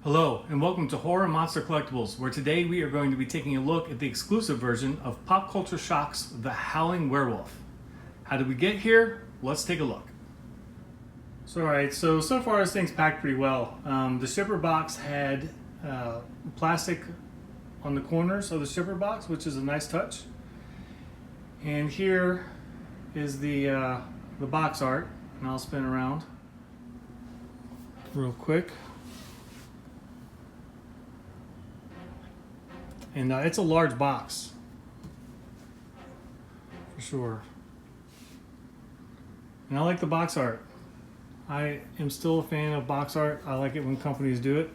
Hello and welcome to Horror Monster Collectibles, where today we are going to be taking a look at the exclusive version of Pop Culture Shock's The Howling Werewolf. How did we get here? Let's take a look. So far this thing's packed pretty well. The shipper box had plastic on the corners of the shipper box, which is a nice touch. And here is the box art, and I'll spin around real quick. And it's a large box, for sure. And I like the box art. I am still a fan of box art. I like it when companies do it.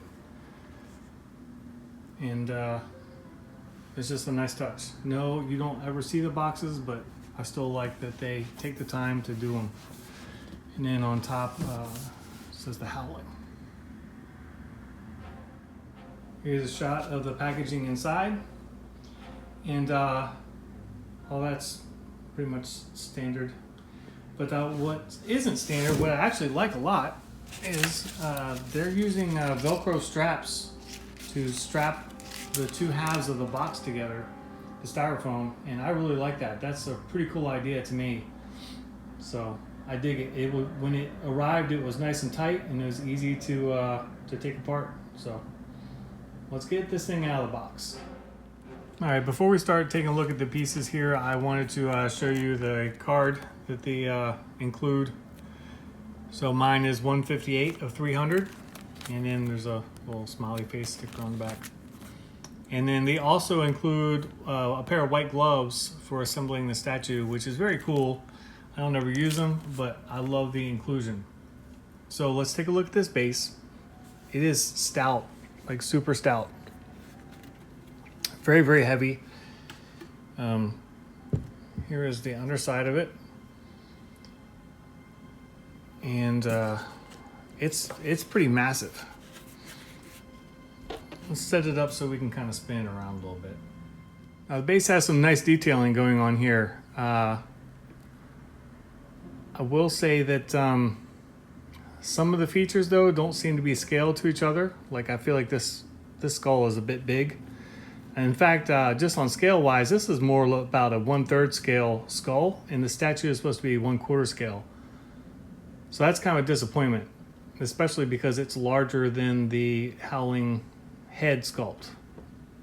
And it's just a nice touch. No, you don't ever see the boxes, but I still like that they take the time to do them. And then on top, it says The Howling. Here's a shot of the packaging inside, and all that's pretty much standard. But what isn't standard, what I actually like a lot, is they're using Velcro straps to strap the two halves of the box together, the styrofoam, and I really like that. That's a pretty cool idea to me. So I dig it. When it arrived, it was nice and tight, and it was easy to take apart. So let's get this thing out of the box. All right, before we start taking a look at the pieces here, I wanted to show you the card that they include. So mine is 158 of 300, and then there's a little smiley face sticker on the back. And then they also include a pair of white gloves for assembling the statue, which is very cool. I don't ever use them, but I love the inclusion. So let's take a look at this base. It is stout. Like super stout, very, very heavy. Here is the underside of it, and it's pretty massive. Let's set it up so we can kind of spin it around a little bit. Now the base has some nice detailing going on here. I will say that some of the features, though, don't seem to be scaled to each other. Like, I feel like this skull is a bit big. And in fact, just on scale-wise, this is more about a 1/3 scale skull, and the statue is supposed to be 1/4 scale. So that's kind of a disappointment, especially because it's larger than the Howling head sculpt,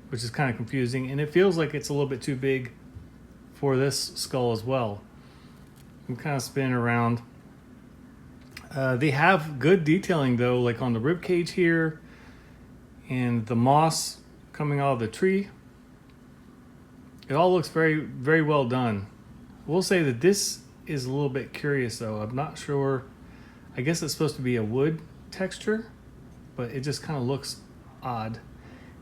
which is kind of confusing. And it feels like it's a little bit too big for this skull as well. I'm kind of spinning around. They have good detailing, though, like on the rib cage here and the moss coming out of the tree. It all looks very, very well done. I will say that this is a little bit curious, though. I'm not sure. I guess it's supposed to be a wood texture, but it just kind of looks odd.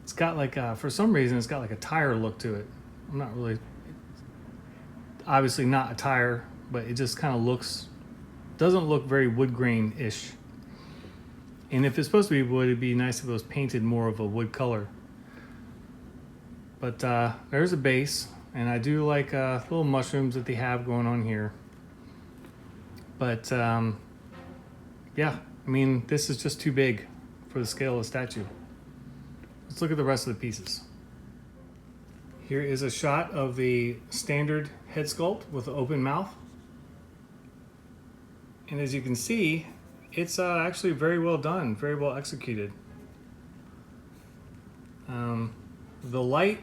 It's got like, for some reason, it's got like a tire look to it. I'm not really, obviously not a tire, but it just kind of doesn't look very wood grain-ish. And if it's supposed to be wood, it'd be nice if it was painted more of a wood color. But there's a base, and I do like little mushrooms that they have going on here. But yeah, I mean, this is just too big for the scale of the statue. Let's look at the rest of the pieces. Here is a shot of the standard head sculpt with the open mouth. And as you can see, it's actually very well done, very well executed. The light,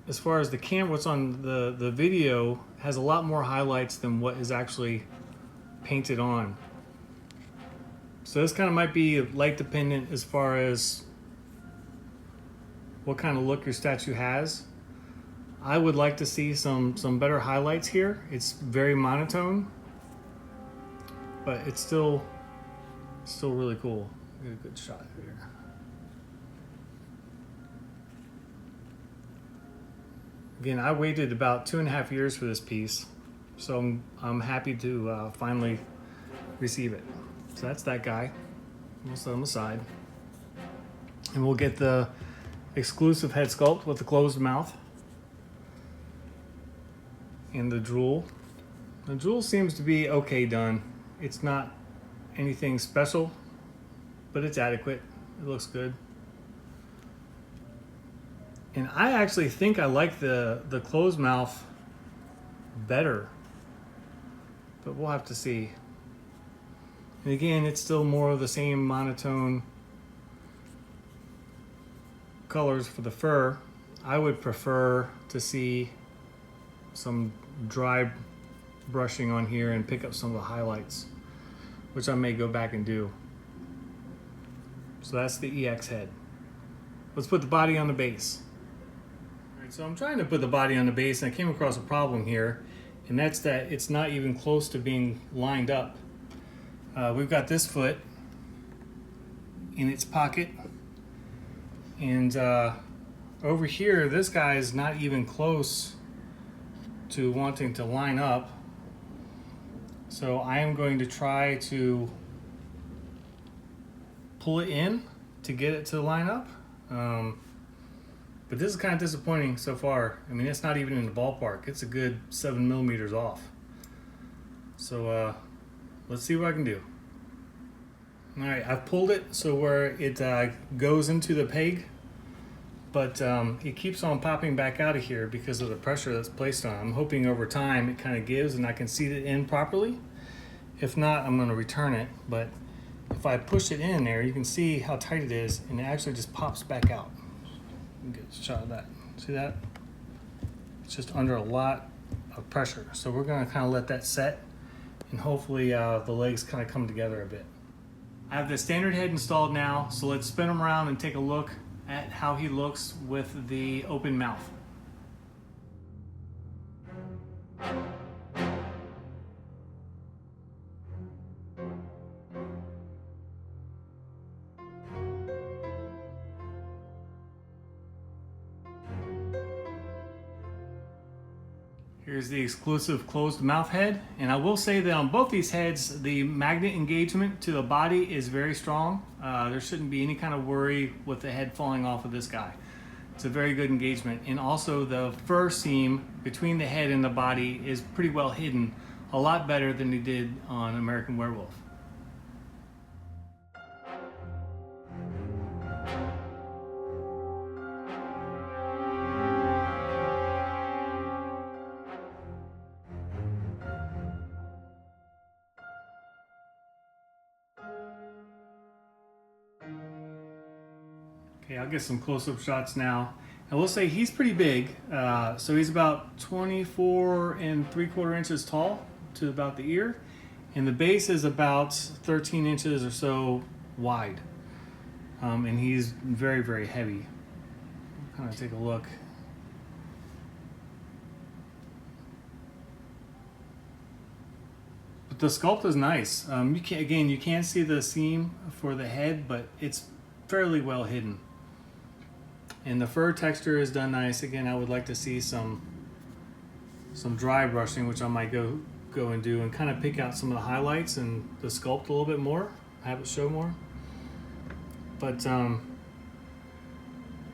as far as the camera, what's on the video, has a lot more highlights than what is actually painted on. So this kind of might be light dependent as far as what kind of look your statue has. I would like to see some better highlights here. It's very monotone, but it's still really cool. Get a good shot here. Again, I waited about 2.5 years for this piece, so I'm happy to finally receive it. So that's that guy. We'll set him aside, and we'll get the exclusive head sculpt with the closed mouth and the drool. The drool seems to be okay done. It's not anything special, but it's adequate. It looks good. And I actually think I like the closed mouth better, but we'll have to see. And again, it's still more of the same monotone colors for the fur. I would prefer to see some dry brushing on here and pick up some of the highlights, which I may go back and do. So that's the EX head. Let's put the body on the base. All right, so I'm trying to put the body on the base, and I came across a problem here, and that's that it's not even close to being lined up. We've got this foot in its pocket, and over here, this guy is not even close to wanting to line up. So I am going to try to pull it in to get it to line up. But this is kind of disappointing so far. I mean, it's not even in the ballpark. It's a good 7 millimeters off. So let's see what I can do. All right, I've pulled it so where it goes into the peg, but it keeps on popping back out of here because of the pressure that's placed on it. I'm hoping over time it kind of gives and I can seat it in properly. If not, I'm going to return it. But if I push it in there, you can see how tight it is, and it actually just pops back out. Get a shot of that. See that? It's just under a lot of pressure. So we're going to kind of let that set, and hopefully the legs kind of come together a bit. I have the standard head installed now, so let's spin him around and take a look at how he looks with the open mouth. Here's the exclusive closed mouth head, and I will say that on both these heads, the magnet engagement to the body is very strong. There shouldn't be any kind of worry with the head falling off of this guy. It's a very good engagement, and also the fur seam between the head and the body is pretty well hidden, a lot better than they did on American Werewolf. Okay, I'll get some close-up shots now. I will say he's pretty big, so he's about 24 3/4 inches tall to about the ear, and the base is about 13 inches or so wide, and he's very, very heavy. Kind of take a look. But the sculpt is nice. You can't see the seam for the head, but it's fairly well hidden. And the fur texture is done nice. Again, I would like to see some dry brushing, which I might go and do, and kind of pick out some of the highlights and the sculpt a little bit more, have it show more. But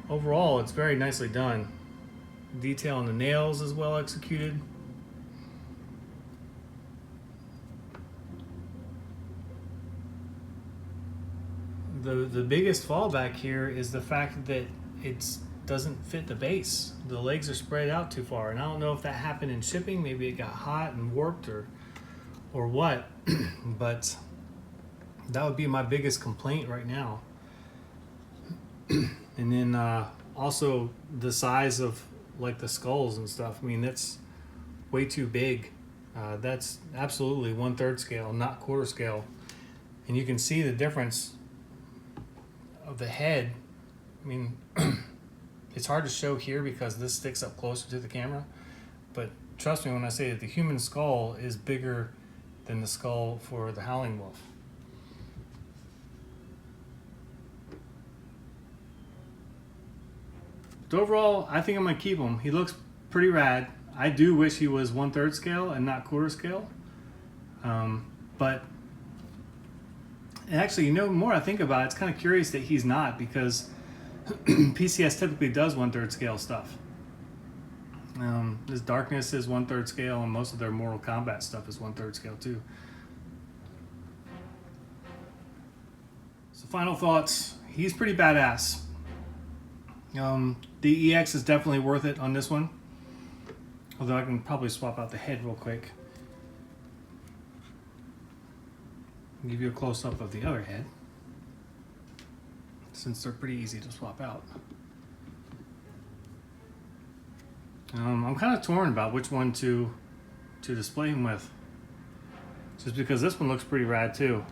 overall, it's very nicely done. Detail on the nails is well executed. The biggest fallback here is the fact that it doesn't fit the base. The legs are spread out too far, and I don't know if that happened in shipping. Maybe it got hot and warped or what, but that would be my biggest complaint right now. And then also the size of like the skulls and stuff. I mean, that's way too big. That's absolutely 1/3 scale, not quarter scale. And you can see the difference of the head. I mean, it's hard to show here because this sticks up closer to the camera, but trust me when I say that the human skull is bigger than the skull for the Howling Wolf. But overall, I think I'm gonna keep him. He looks pretty rad. I do wish he was 1/3 scale and not quarter scale, but and actually, you know, the more I think about it, it's kind of curious that he's not, because PCS typically does 1/3 scale stuff. This Darkness is 1/3 scale, and most of their Mortal Kombat stuff is 1/3 scale too. So final thoughts, he's pretty badass. The EX is definitely worth it on this one. Although I can probably swap out the head real quick. I'll give you a close-up of the other head, since they're pretty easy to swap out. I'm kind of torn about which one to display him with, just because this one looks pretty rad too.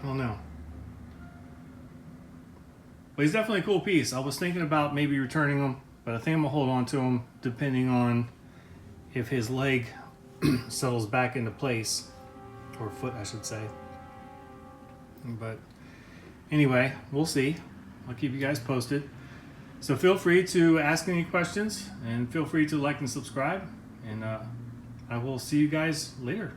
I don't know. But he's definitely a cool piece. I was thinking about maybe returning him, but I think I'm gonna hold on to him depending on if his leg settles back into place, or foot I should say. But anyway, we'll see. I'll keep you guys posted. So feel free to ask any questions, and feel free to like and subscribe, and I will see you guys later.